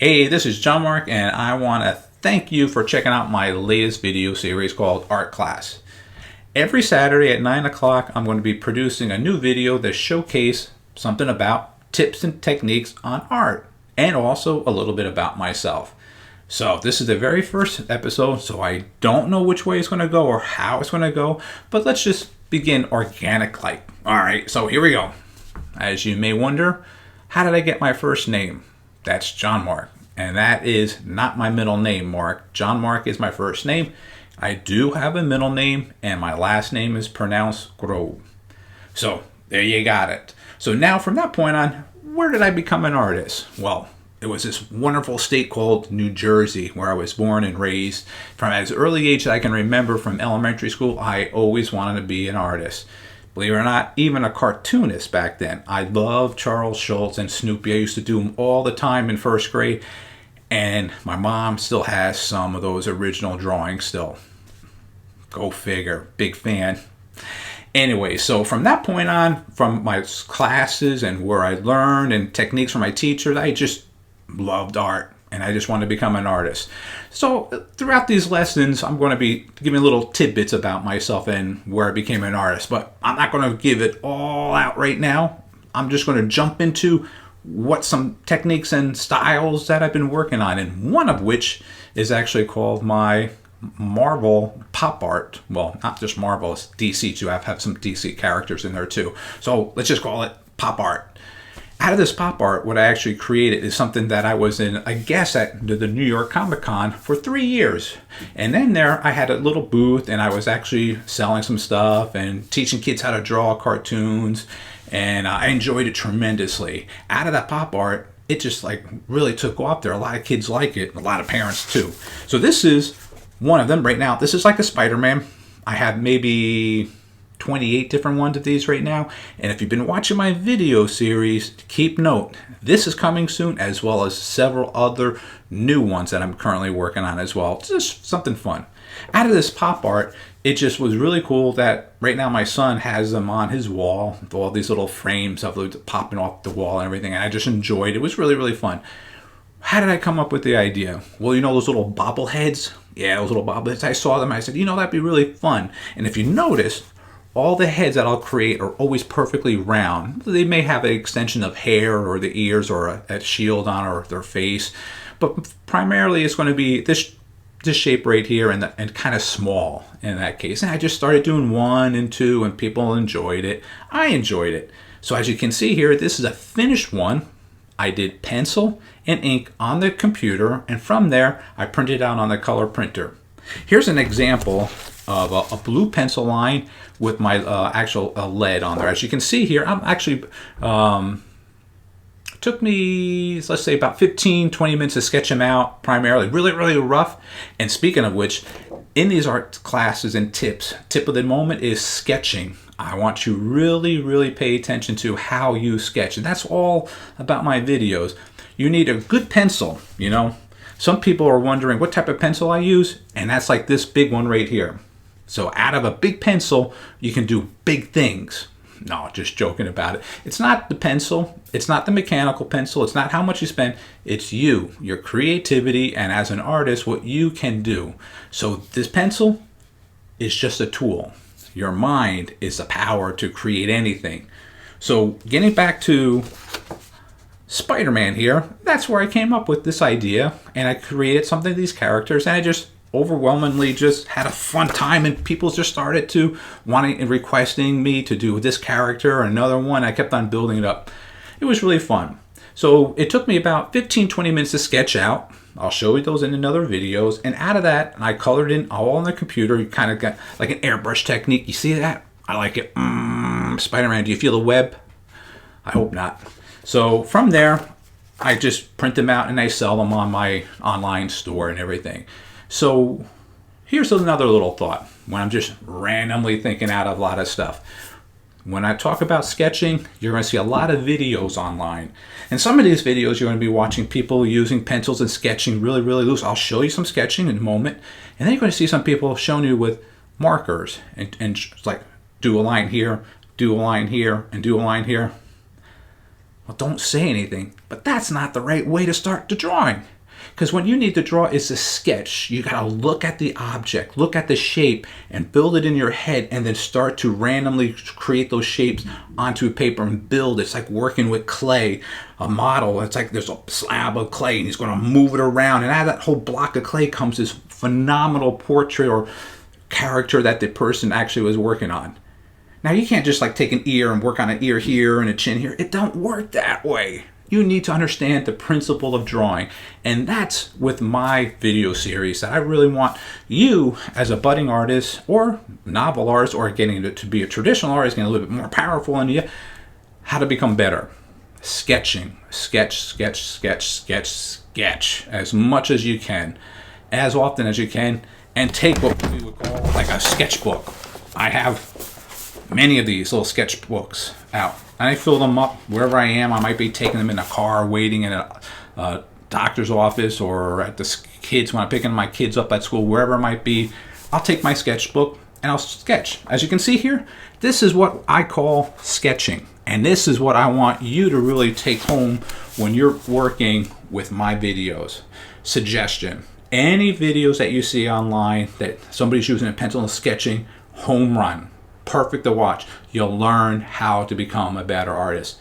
Hey, this is John-Marc, and I want to thank you for checking out my latest video series called Art Class. Every Saturday at 9 o'clock, I'm going to be producing a new video that showcases something about tips and techniques on art, and also a little bit about myself. So this is the very first episode, so I don't know which way it's going to go or how it's going to go, but let's just begin organic-like. Alright, so here we go. As you may wonder, how did I get my first name? That's John-Marc, and that is not my middle name, Mark. John-Marc is my first name. I do have a middle name, and my last name is pronounced Grove. So there you got it. So now from that point on, where did I become an artist? Well, it was this wonderful state called New Jersey, where I was born and raised. From as early age as I can remember from elementary school, I always wanted to be an artist. Believe it or not, even a cartoonist back then. I loved Charles Schulz and Snoopy. I used to do them all the time in first grade. And my mom still has some of those original drawings still. Go figure. Big fan. Anyway, so from that point on, from my classes and where I learned and techniques from my teachers, I just loved art. And I just wanted to become an artist. So throughout these lessons, I'm going to be giving little tidbits about myself and where I became an artist. But I'm not going to give it all out right now. I'm just going to jump into what some techniques and styles that I've been working on. And one of which is actually called my Marvel pop art. Well, not just Marvel, it's DC too. I have some DC characters in there too. So let's just call it pop art. Out of this pop art, what I actually created is something that I was in, I guess, at the New York Comic Con for 3 years. And then there, I had a little booth, and I was actually selling some stuff and teaching kids how to draw cartoons. And I enjoyed it tremendously. Out of that pop art, it just like really took off there. A lot of kids like it, a lot of parents too. So this is one of them right now. This is like a Spider-Man. I have maybe 28 different ones of these right now. And if you've been watching my video series, keep note, this is coming soon, as well as several other new ones that I'm currently working on as well. It's just something fun. Out of this pop art, it just was really cool that right now my son has them on his wall, all these little frames of them popping off the wall and everything, and I just enjoyed it. It was really, really fun. How did I come up with the idea? Well, you know those little bobbleheads? Yeah, those little bobbleheads. I saw them, I said, that'd be really fun. And if you notice, all the heads that I'll create are always perfectly round. They may have an extension of hair or the ears or a shield on or their face, but primarily it's going to be this shape right here and kind of small in that case. And I just started doing 1 and 2 and people enjoyed it. I enjoyed it. So as you can see here, this is a finished one. I did pencil and ink on the computer, and from there I printed out on the color printer. Here's an example of a blue pencil line with my actual lead on there. As you can see here, I'm actually took me, let's say, about 15-20 minutes to sketch them out, primarily really, really rough. And speaking of which, in these art classes and tips, tip of the moment is sketching. I want you really, really pay attention to how you sketch, and that's all about my videos. You need a good pencil, Some people are wondering what type of pencil I use, and that's like this big one right here. So out of a big pencil, you can do big things. No, just joking about it. It's not the pencil. It's not the mechanical pencil. It's not how much you spend. It's you, your creativity, and as an artist, what you can do. So this pencil is just a tool. Your mind is the power to create anything. So getting back to Spider-Man here, that's where I came up with this idea, and I created something of these characters, and I just overwhelmingly just had a fun time, and people just started to wanting and requesting me to do this character or another one. I kept on building it up. It was really fun. So it took me about 15-20 minutes to sketch out. I'll show you those in another videos, and out of that I colored in all on the computer. You kind of got like an airbrush technique. You see that? I like it. Spider-Man, do you feel the web? I hope not. So from there I just print them out and I sell them on my online store and everything. So here's another little thought when I'm just randomly thinking out of a lot of stuff. When I talk about sketching, you're going to see a lot of videos online. And some of these videos you're going to be watching people using pencils and sketching really, really loose. I'll show you some sketching in a moment. And then you're going to see some people showing you with markers and just like do a line here, do a line here, and do a line here. Well, don't say anything, but that's not the right way to start the drawing. Because what you need to draw is a sketch. You gotta look at the object, look at the shape, and build it in your head, and then start to randomly create those shapes onto paper and build. It's like working with clay, a model. It's like there's a slab of clay, and he's gonna move it around, and out of that whole block of clay comes this phenomenal portrait or character that the person actually was working on. Now, you can't just like take an ear and work on an ear here and a chin here. It don't work that way. You need to understand the principle of drawing. And that's with my video series that I really want you as a budding artist or novel artist or getting to be a traditional artist, getting a little bit more powerful in you, how to become better. Sketching, sketch as much as you can, as often as you can, and take what we would call like a sketchbook. I have many of these little sketchbooks out. I fill them up wherever I am. I might be taking them in a car, waiting in a doctor's office, or at the kids when I'm picking my kids up at school, wherever it might be. I'll take my sketchbook and I'll sketch. As you can see here, this is what I call sketching. And this is what I want you to really take home when you're working with my videos. Suggestion: any videos that you see online that somebody's using a pencil and sketching, home run. Perfect to watch. You'll learn how to become a better artist.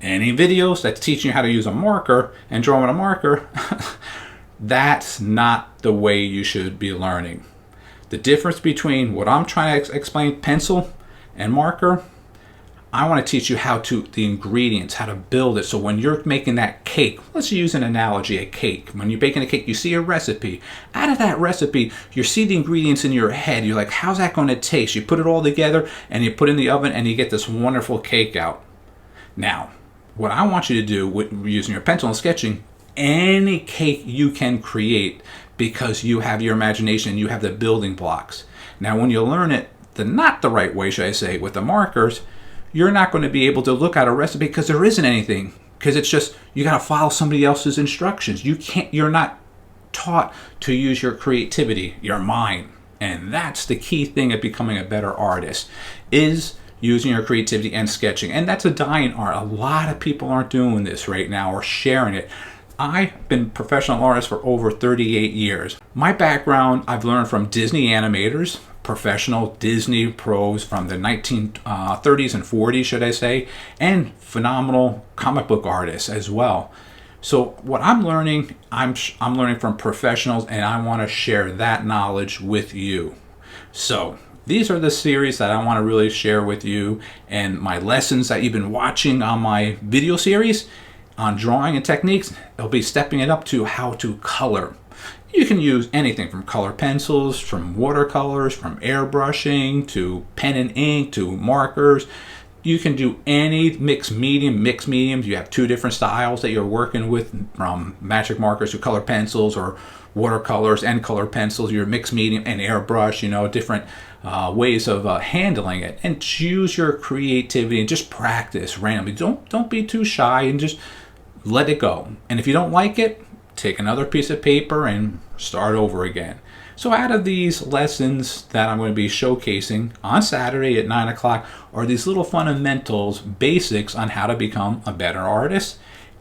Any videos that's teaching you how to use a marker and draw with a marker, that's not the way you should be learning. The difference between what I'm trying to explain, pencil and marker, I want to teach you the ingredients, how to build it. So when you're making that cake, let's use an analogy, a cake. When you're baking a cake, you see a recipe. Out of that recipe, you see the ingredients in your head. You're like, how's that going to taste? You put it all together and you put it in the oven and you get this wonderful cake out. Now, what I want you to do with using your pencil and sketching, any cake you can create because you have your imagination, you have the building blocks. Now, when you learn it not the right way, should I say, with the markers, you're not going to be able to look at a recipe because there isn't anything, because it's just you got to follow somebody else's instructions. You're not taught to use your creativity, your mind. And that's the key thing of becoming a better artist, is using your creativity and sketching. And that's a dying art. A lot of people aren't doing this right now or sharing it. I've been a professional artist for over 38 years. My background, I've learned from Disney animators, professional Disney pros from the 1930s and 40s, should I say, and phenomenal comic book artists as well. So what I'm learning, I'm learning from professionals, and I want to share that knowledge with you. So these are the series that I want to really share with you, and my lessons that you've been watching on my video series on drawing and techniques. I'll be stepping it up to how to color. You can use anything from color pencils, from watercolors, from airbrushing, to pen and ink, to markers. You can do any mixed mediums. You have two different styles that you're working with, from magic markers to color pencils, or watercolors and color pencils, your mixed medium and airbrush, different ways of handling it. And choose your creativity and just practice randomly. Don't be too shy, and just let it go. And if you don't like it, take another piece of paper and start over again. So out of these lessons that I'm going to be showcasing on Saturday at 9 o'clock are these little fundamentals, basics on how to become a better artist,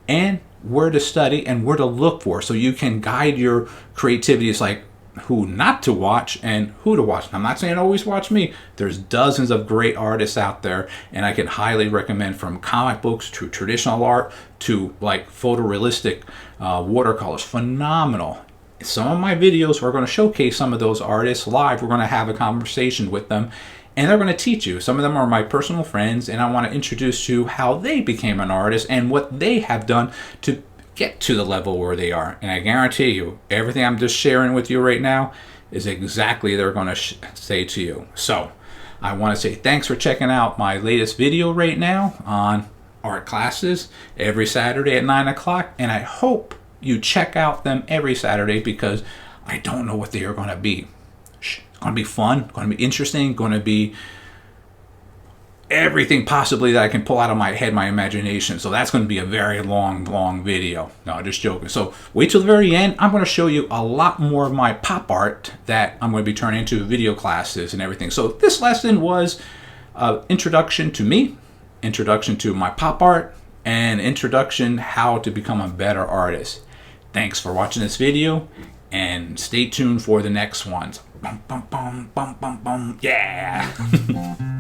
and where to study and where to look for, so you can guide your creativity. It's like who not to watch and who to watch. I'm not saying always watch me. There's dozens of great artists out there, and I can highly recommend, from comic books to traditional art to like photorealistic watercolors. Phenomenal. Some of my videos are going to showcase some of those artists live. We're going to have a conversation with them, and they're going to teach you. Some of them are my personal friends, and I want to introduce you how they became an artist and what they have done to get to the level where they are. And I guarantee you, everything I'm just sharing with you right now is exactly they're going to say to you. So I want to say thanks for checking out my latest video right now on art classes every Saturday at 9 o'clock. And I hope you check out them every Saturday, because I don't know what they are going to be. It's going to be fun, going to be interesting, going to be everything possibly that I can pull out of my head, my imagination. So that's going to be a very long video. No, just joking. So wait till the very end. I'm going to show you a lot more of my pop art that I'm going to be turning into video classes and everything. So this lesson was introduction to me, introduction to my pop art, and introduction how to become a better artist. Thanks for watching this video, and stay tuned for the next ones. Bum, bum, bum, bum, bum, bum. Yeah!